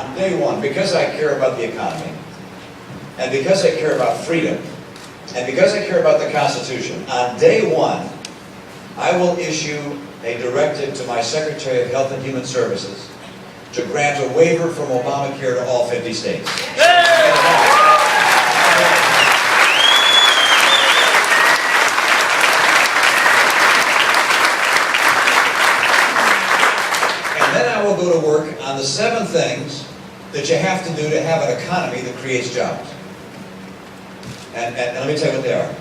on day one, because I care about the economy, and because I care about freedom, and because I care about the Constitution, on day one, I will issue a directive to my Secretary of Health and Human Services to grant a waiver from Obamacare to all 50 states. And then I will go to work on the 7 things that you have to do to have an economy that creates jobs. And let me tell you what they are.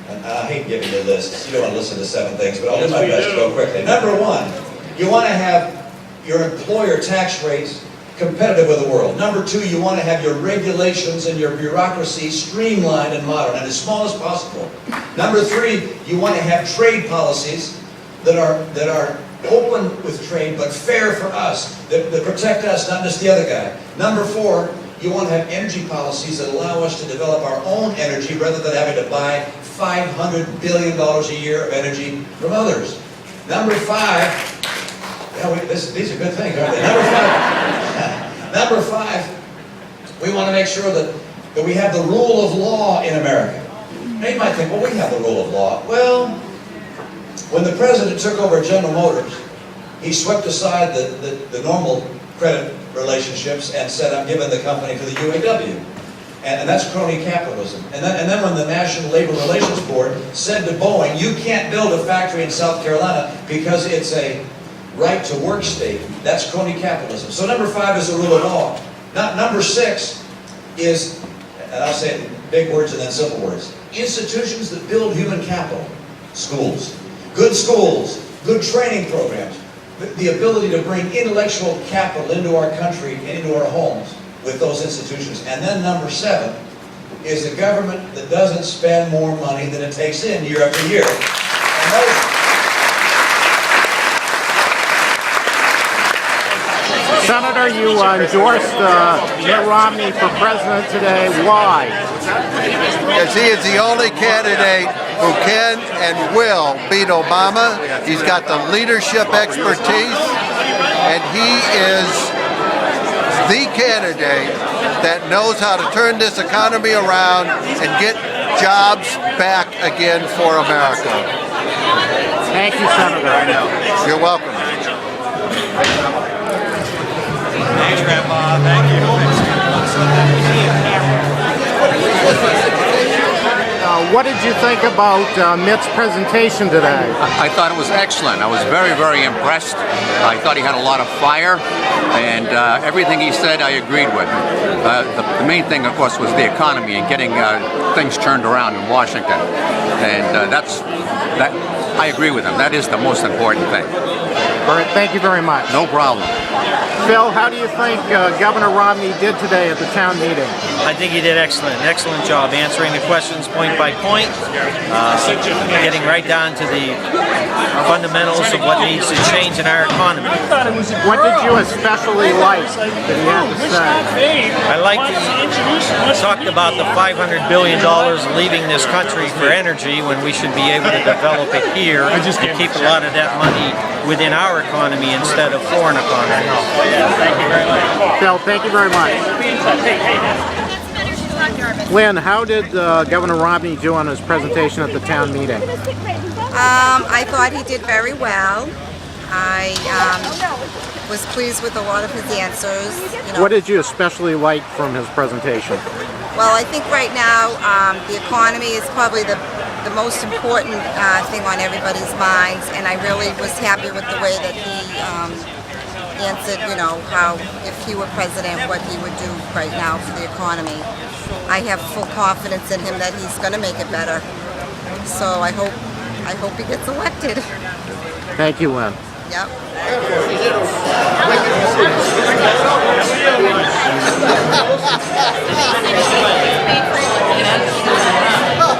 And I hate giving you lists. You don't want to listen to 7 things, but I'll do my best to go quickly. Number 1, you want to have your employer tax rates competitive with the world. Number 2, you want to have your regulations and your bureaucracy streamlined and modern and as small as possible. Number 3, you want to have trade policies that are open with trade but fair for us, that protect us, not just the other guy. Number 4, you want to have energy policies that allow us to develop our own energy rather than having to buy $500 billion a year of energy from others. Number 5, these are good things, aren't they? Number 5, we want to make sure that we have the rule of law in America. Now you might think, well, we have the rule of law. Well, when the president took over General Motors, he swept aside the normal credit relationships and said, I'm giving the company to the UAW. And that's crony capitalism. And then when the National Labor Relations Board said to Boeing, you can't build a factory in South Carolina because it's a right-to-work state, that's crony capitalism. So number 5 is the rule of law. Number 6 is, and I'll say it in big words and then simple words, institutions that build human capital. Schools, good training programs, the ability to bring intellectual capital into our country and into our homes with those institutions. And then number 7 is a government that doesn't spend more money than it takes in year after year. Senator, you endorsed Mitt Romney for president today. Why? Because he is the only candidate who can and will beat Obama. He's got the leadership expertise, and he is the candidate that knows how to turn this economy around and get jobs back again for America. Thank you, Senator. You're welcome. Thanks, Grandpa. Thank you. What did you think about Mitt's presentation today? I thought it was excellent. I was very, very impressed. I thought he had a lot of fire, and everything he said I agreed with. The main thing, of course, was the economy and getting things turned around in Washington. And I agree with him. That is the most important thing. Thank you very much. No problem. Phil, how do you think Governor Romney did today at the town meeting? I think he did excellent job answering the questions point by point, getting right down to the fundamentals of what needs to change in our economy. What did you especially like that he had to say? I liked he talked about the $500 billion leaving this country for energy when we should be able to develop it here and keep a lot of that money within our economy instead of foreign economies. Phil, thank you very much. Lynn, how did Governor Romney do on his presentation at the town meeting? I thought he did very well. I was pleased with a lot of his answers. What did you especially like from his presentation? Well, I think right now the economy is probably the most important thing on everybody's minds, and I really was happy with the way that he answered, how if he were president, what he would do right now for the economy. I have full confidence in him that he's going to make it better. So I hope he gets elected. Thank you, Lynn. Yep.